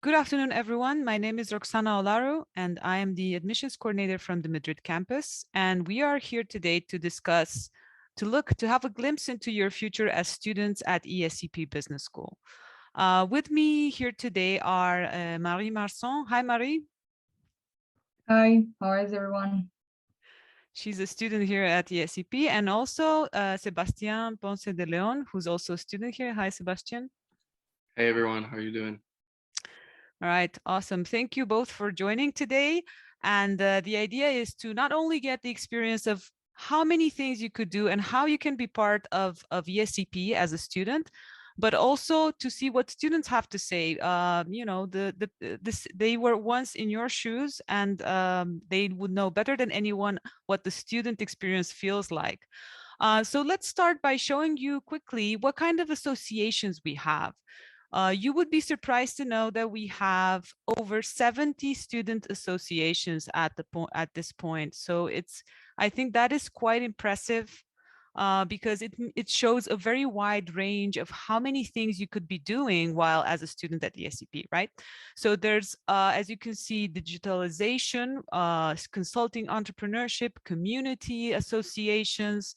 Good afternoon, everyone. My name is Roxana Olaru, and I am the admissions coordinator from the Madrid campus. And we are here today to discuss, to have a glimpse into your future as students at ESCP Business School. With me here today are Marie Marsan. Hi, Marie. Hi, how is everyone? She's a student here at ESCP, and also Sebastián Ponce de León, who's also a student here. Hi, Sebastián. Hey everyone, how are you doing? All right, awesome. Thank you both for joining today. And the idea is to not only get the experience of how many things you could do and how you can be part of ESCP as a student, but also to see what students have to say. They were once in your shoes, and they would know better than anyone what the student experience feels like. So let's start by showing you quickly what kind of associations we have. You would be surprised to know that we have over 70 student associations at this point. So I think that is quite impressive because it shows a very wide range of how many things you could be doing while as a student at the SCP, right? So there's, as you can see, digitalization, consulting, entrepreneurship, community associations,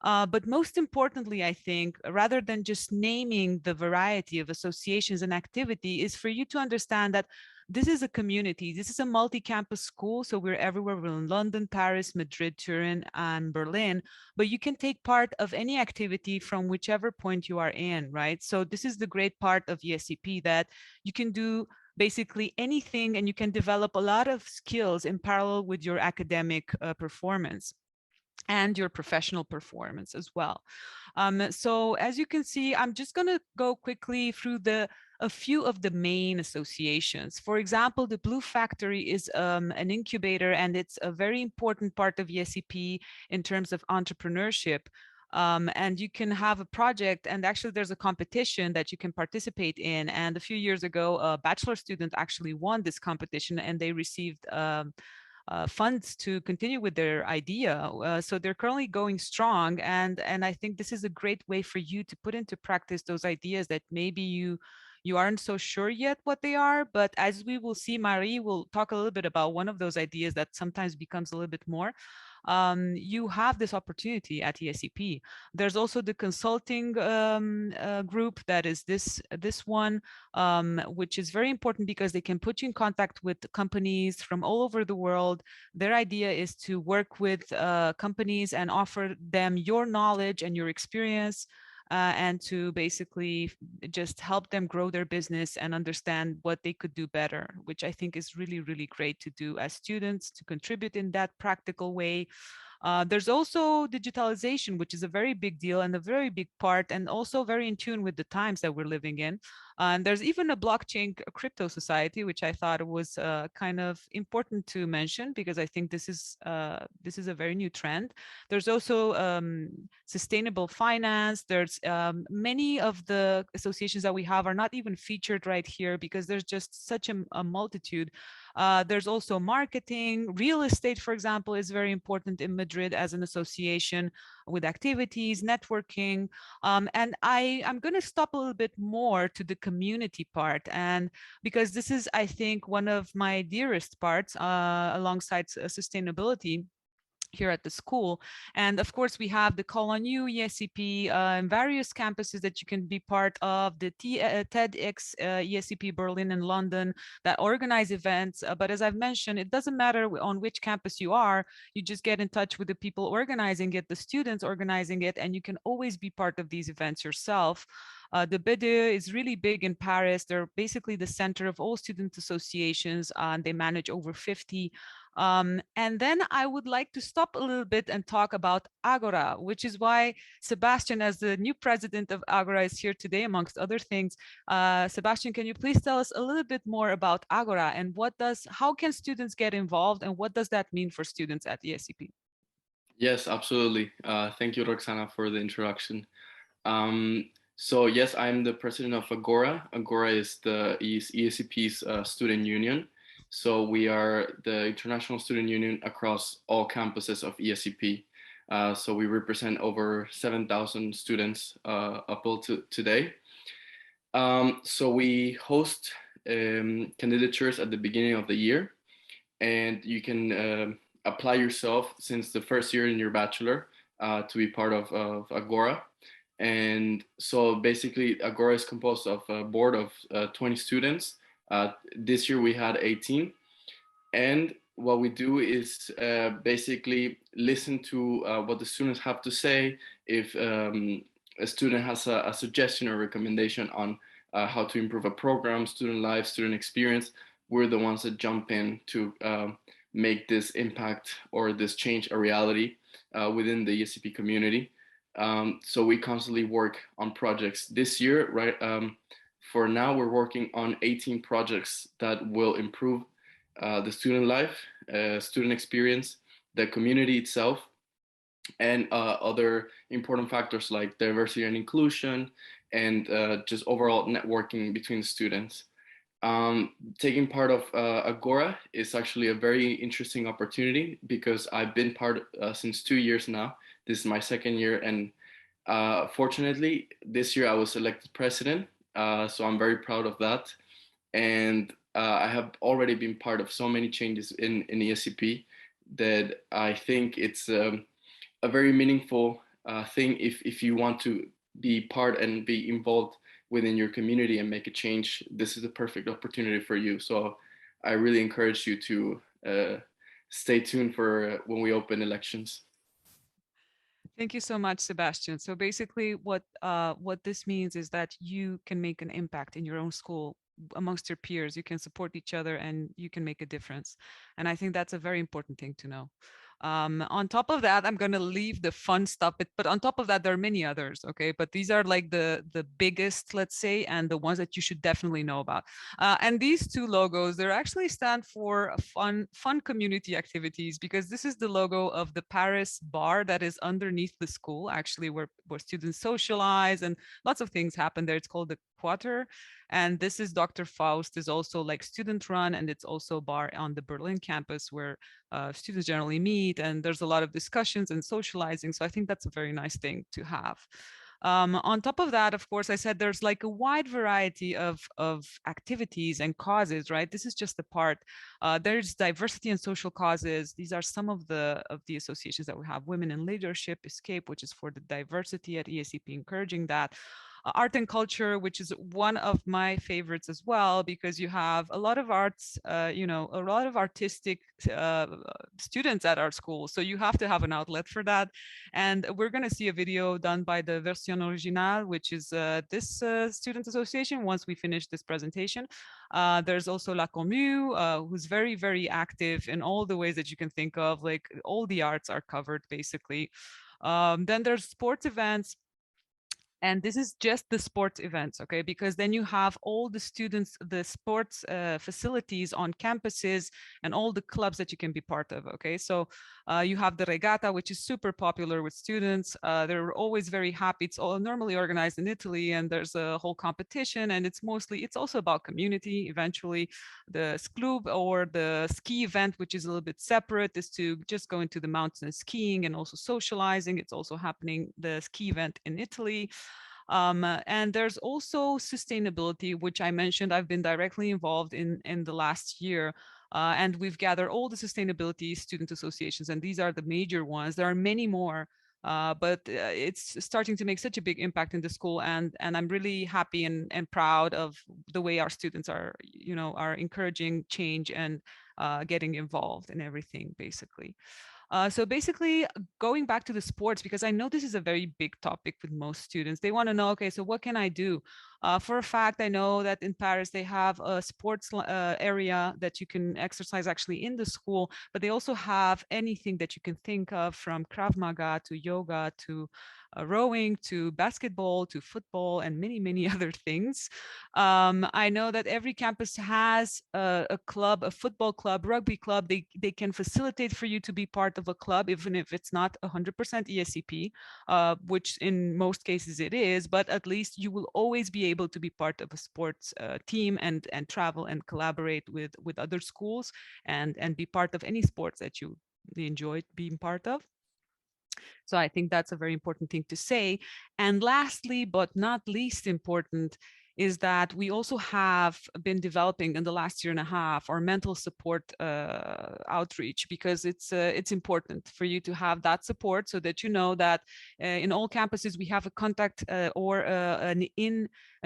but most importantly, I think, rather than just naming the variety of associations and activity, is for you to understand that this is a community. This is a multi-campus school. So we're everywhere. We're in London, Paris, Madrid, Turin, and Berlin. But you can take part of any activity from whichever point you are in, right? So this is the great part of ESCP, that you can do basically anything and you can develop a lot of skills in parallel with your academic performance and your professional performance as well. So as you can see, I'm just going to go quickly through a few of the main associations. For example, the Blue Factory is an incubator, and it's a very important part of ESCP in terms of entrepreneurship. And you can have a project, and actually there's a competition that you can participate in. And a few years ago, a bachelor student actually won this competition, and they received funds to continue with their idea. So they're currently going strong, and I think this is a great way for you to put into practice those ideas that maybe you aren't so sure yet what they are. But as we will see, Marie will talk a little bit about one of those ideas that sometimes becomes a little bit more. You have this opportunity at ESCP. There's also the consulting group that is this one, which is very important because they can put you in contact with companies from all over the world. Their idea is to work with companies and offer them your knowledge and your experience, and to basically just help them grow their business and understand what they could do better, which I think is really, really great to do as students, to contribute in that practical way. There's also digitalization, which is a very big deal and a very big part, and also very in tune with the times that we're living in. And there's even a blockchain crypto society, which I thought was kind of important to mention because I think this is a very new trend. There's also sustainable finance. There's many of the associations that we have are not even featured right here because there's just such a multitude. There's also marketing. Real estate, for example, is very important in Madrid as an association with activities, networking. And I'm going to stop a little bit more to the community part. And because this is, I think, one of my dearest parts alongside sustainability here at the school. And of course, we have the Call on You ESCP and various campuses that you can be part of, the TEDx ESCP Berlin and London that organize events. But as I've mentioned, it doesn't matter on which campus you are, you just get in touch with the people organizing it, the students organizing it, and you can always be part of these events yourself. The BEDE is really big in Paris. They're basically the center of all student associations, and they manage over 50. And then I would like to stop a little bit and talk about Agora, which is why Sebastian, as the new president of Agora, is here today, amongst other things. Sebastian, can you please tell us a little bit more about Agora and how can students get involved and what does that mean for students at the ESCP? Yes, absolutely. Thank you, Roxana, for the introduction. So yes, I'm the president of Agora. Agora is ESCP's student union. So we are the international student union across all campuses of ESCP. So we represent over 7,000 students up till today. So we host candidatures at the beginning of the year, and you can apply yourself since the first year in your bachelor to be part of Agora. And so basically, Agora is composed of a board of 20 students. This year we had 18. And what we do is basically listen to what the students have to say. If a student has a suggestion or recommendation on how to improve a program, student life, student experience, we're the ones that jump in to make this impact or this change a reality within the ESCP community. So we constantly work on projects. This year, right, for now, we're working on 18 projects that will improve the student life, student experience, the community itself, and other important factors like diversity and inclusion, and just overall networking between students. Taking part of Agora is actually a very interesting opportunity because I've been part since 2 years now. This is my second year, and fortunately, this year I was elected president, so I'm very proud of that. And I have already been part of so many changes in ESCP that I think it's a very meaningful thing if you want to be part and be involved within your community and make a change. This is a perfect opportunity for you. So I really encourage you to stay tuned for when we open elections. Thank you so much, Sebastian. So basically what this means is that you can make an impact in your own school amongst your peers. You can support each other and you can make a difference. And I think that's a very important thing to know. On top of that, I'm going to leave the fun stuff, but on top of that, there are many others. Okay. But these are like the biggest, let's say, and the ones that you should definitely know about. And these two logos, they actually stand for fun community activities, because this is the logo of the Paris bar that is underneath the school, actually, where students socialize and lots of things happen there. It's called the Quarter. And this is Dr. Faust, is also like student run, and it's also a bar on the Berlin campus where students generally meet, and there's a lot of discussions and socializing. So I think that's a very nice thing to have. On top of that, of course, I said there's like a wide variety of activities and causes, right? This is just a part. There's diversity and social causes. These are some of the associations that we have. Women in Leadership, Escape, which is for the diversity at ESCP, encouraging that. Art and culture, which is one of my favorites as well, because you have a lot of arts, a lot of artistic students at our school. So you have to have an outlet for that. And we're going to see a video done by the Version Originale, which is this student association once we finish this presentation. There's also La Commu, who's very, very active in all the ways that you can think of, like all the arts are covered basically. Then there's sports events. And this is just the sports events, okay? Because then you have all the students, the sports facilities on campuses and all the clubs that you can be part of, okay? So you have the Regatta, which is super popular with students. They're always very happy. It's all normally organized in Italy, and there's a whole competition, and it's also about community. Eventually, the Sklub, or the ski event, which is a little bit separate, is to just go into the mountains and skiing and also socializing. It's also happening, the ski event in Italy. And there's also sustainability, which I mentioned I've been directly involved in the last year. And we've gathered all the sustainability student associations, and these are the major ones. There are many more, but it's starting to make such a big impact in the school, and I'm really happy and proud of the way our students are encouraging change and getting involved in everything, basically. So basically, going back to the sports, because I know this is a very big topic with most students. They want to know, okay, so what can I do? For a fact, I know that in Paris, they have a sports area that you can exercise actually in the school, but they also have anything that you can think of, from Krav Maga to yoga to rowing to basketball to football and many, many other things. I know that every campus has a club, a football club, rugby club. They can facilitate for you to be part of a club, even if it's not 100% ESCP, which in most cases it is, but at least you will always be able to be part of a sports team and travel and collaborate with other schools and be part of any sports that you enjoy being part of. So I think that's a very important thing to say. And lastly, but not least important, is that we also have been developing in the last year and a half our mental support outreach, because it's important for you to have that support, so that you know that in all campuses we have a contact or an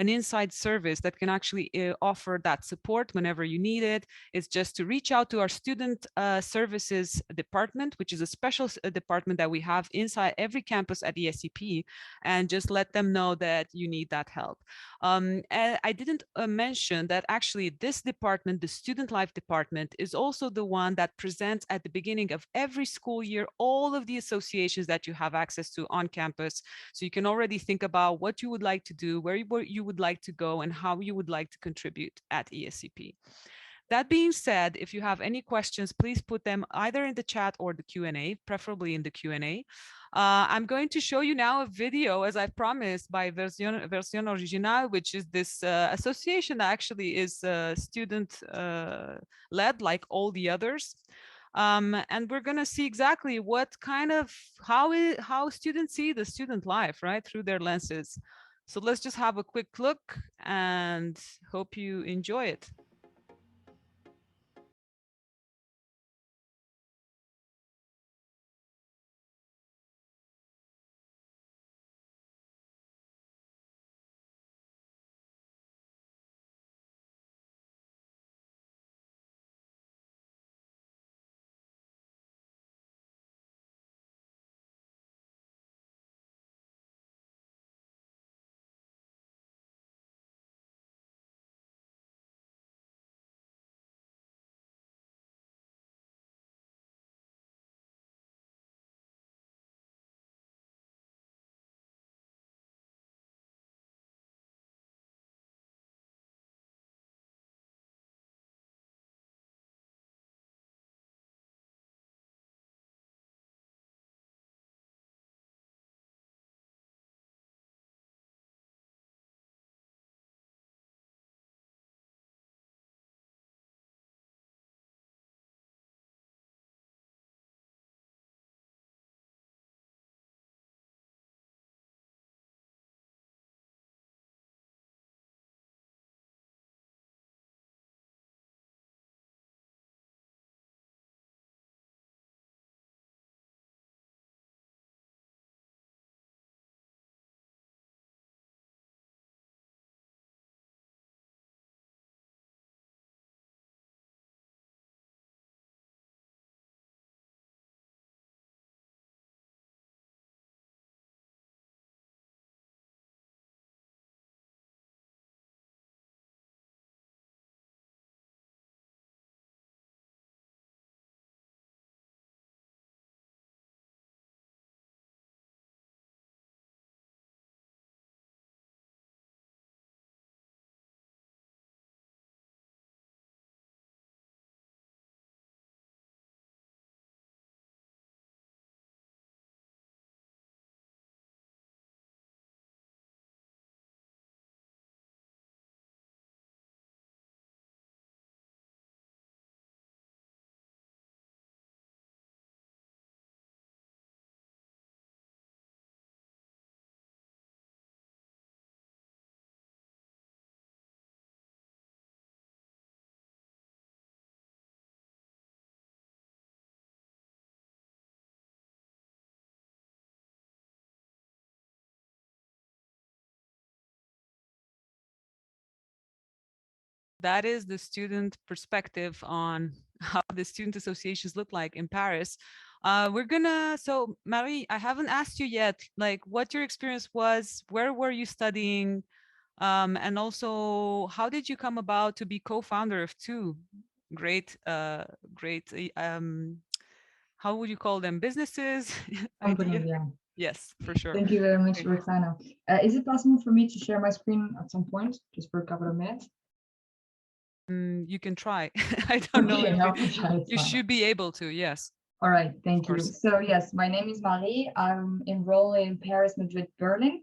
inside service that can actually offer that support whenever you need it. It's just to reach out to our student services department, which is a special department that we have inside every campus at ESCP, and just let them know that you need that help. And I didn't mention that actually this department, the Student Life department, is also the one that presents at the beginning of every school year all of the associations that you have access to on campus. So you can already think about what you would like to do, where you would like to go, and how you would like to contribute at ESCP. That being said, if you have any questions, please put them either in the chat or the Q&A, preferably in the Q&A. I'm going to show you now a video, as I promised, by Version Original, which is this association that actually is student-led, like all the others. And we're going to see exactly what kind of, how students see the student life, right, through their lenses. So let's just have a quick look and hope you enjoy it. That is the student perspective on how the student associations look like in Paris. So Marie, I haven't asked you yet, like what your experience was, where were you studying? And also, how did you come about to be co-founder of two great, how would you call them, businesses? Company, yeah. Yes, for sure. Thank you very much, Okay. Roxana. Is it possible for me to share my screen at some point, just for a couple of minutes? You can try. I don't know. Okay, If I'll try, it's you fine. should be able to, yes. All right, thank you. course. So yes, my name is Marie. I'm enrolled in Paris, Madrid, Berlin.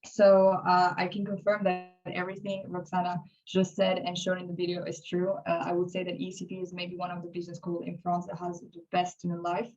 So I can confirm that everything Roxana just said and shown in the video is true. I would say that ECP is maybe one of the business schools in France that has the best student life.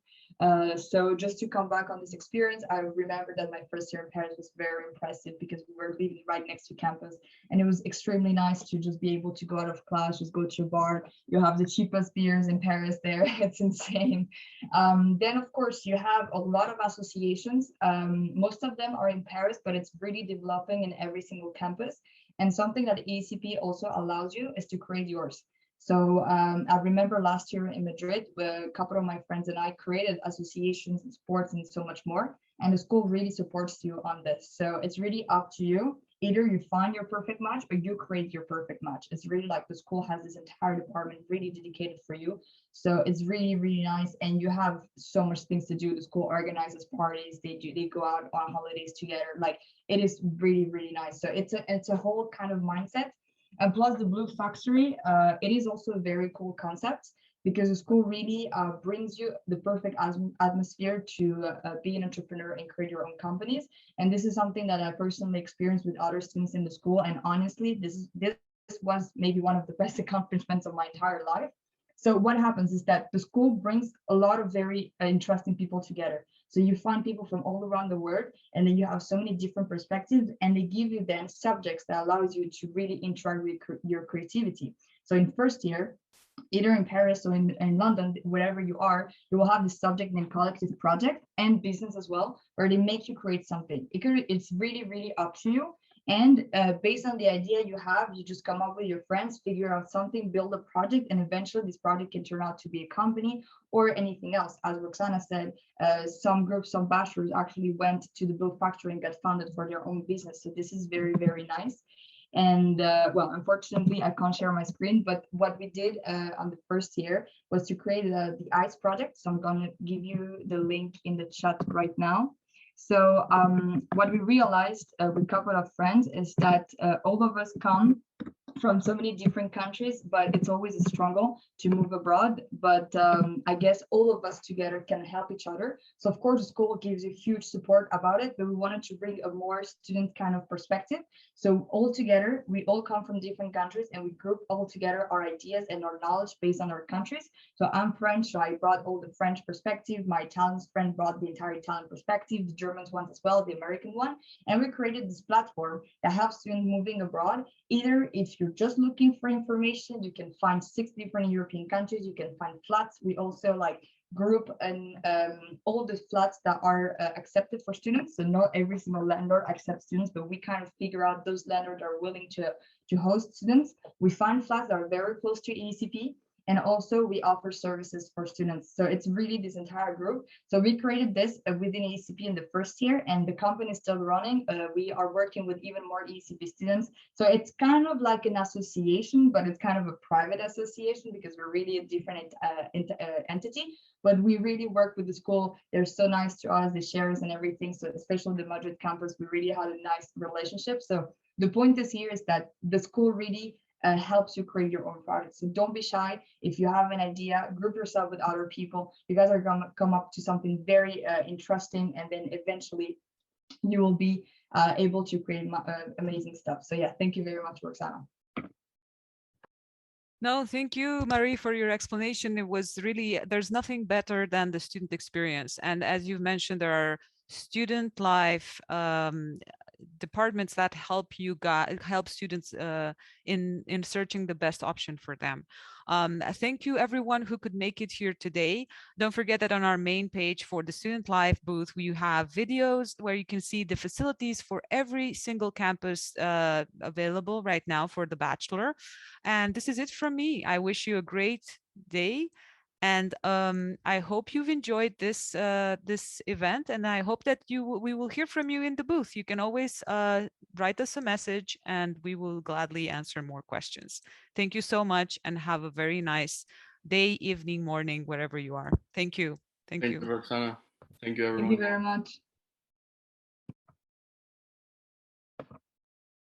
So just to come back on this experience, I remember that my first year in Paris was very impressive because we were living right next to campus, and it was extremely nice to just be able to go out of class, just go to a bar. You have the cheapest beers in Paris there. It's insane. Then of course you have a lot of associations. Most of them are in Paris, but it's really developing in every single campus. And something that ECP also allows you is to create yours. So I remember last year in Madrid, a couple of my friends and I created associations in sports and so much more. And the school really supports you on this. So it's really up to you. Either you find your perfect match or you create your perfect match. It's really like the school has this entire department really dedicated for you. So it's really, really nice. And you have so much things to do. The school organizes parties. They go out on holidays together. Like it is really, really nice. So it's a whole kind of mindset. And plus the Blue Factory, it is also a very cool concept because the school really brings you the perfect atmosphere to be an entrepreneur and create your own companies. And this is something that I personally experienced with other students in the school. And honestly, this was maybe one of the best accomplishments of my entire life. So what happens is that the school brings a lot of very interesting people together. So you find people from all around the world, and then you have so many different perspectives, and they give you then subjects that allows you to really interact with your creativity. So in first year, either in Paris or in London, wherever you are, you will have this subject named collective project and business as well, where they make you create something. It's really, really up to you. And based on the idea you have, you just come up with your friends, figure out something, build a project, and eventually this project can turn out to be a company or anything else. As Roxana said, some groups, some bachelors actually went to the Blue Factory and got funded for their own business. So this is very, very nice. And well, unfortunately, I can't share my screen, but what we did on the first year was to create the ICE project. So I'm going to give you the link in the chat right now. So what we realized with a couple of friends is that all of us come from so many different countries, but it's always a struggle to move abroad. But I guess all of us together can help each other. So of course, the school gives you huge support about it, but we wanted to bring a more student kind of perspective. So all together, we all come from different countries and we group all together our ideas and our knowledge based on our countries. So I'm French, so I brought all the French perspective. My Italian friend brought the entire Italian perspective, the German one as well, the American one. And we created this platform that helps students moving abroad. Either if you're just looking for information, you can find 6 different European countries, you can find flats. We also like group and all the flats that are accepted for students. So not every single landlord accepts students, but we kind of figure out those landlords are willing to host students. We find flats that are very close to ECP. And also we offer services for students. So it's really this entire group. So we created this within ECP in the first year, and the company is still running. We are working with even more ECP students. So it's kind of like an association, but it's kind of a private association because we're really a different entity. But we really work with the school. They're so nice to us, they share us and everything. So especially the Madrid campus, we really had a nice relationship. So the point is here is that the school really helps you create your own product. So don't be shy. If you have an idea, group yourself with other people. You guys are going to come up to something very interesting, and then eventually you will be able to create amazing stuff. So yeah, thank you very much, Roxana. No, thank you, Marie, for your explanation. It was really, there's nothing better than the student experience. And as you mentioned, there are student life departments that help students in searching the best option for them. Thank you everyone who could make it here today. Don't forget that on our main page for the Student Life booth, we have videos where you can see the facilities for every single campus available right now for the bachelor. And this is it from me. I wish you a great day. And I hope you've enjoyed this this event, and I hope that we will hear from you in the booth. You can always write us a message, and we will gladly answer more questions. Thank you so much, and have a very nice day, evening, morning, wherever you are. Thank you. Thank you. Thank you, Roxana. Thank you, everyone. Thank you very much.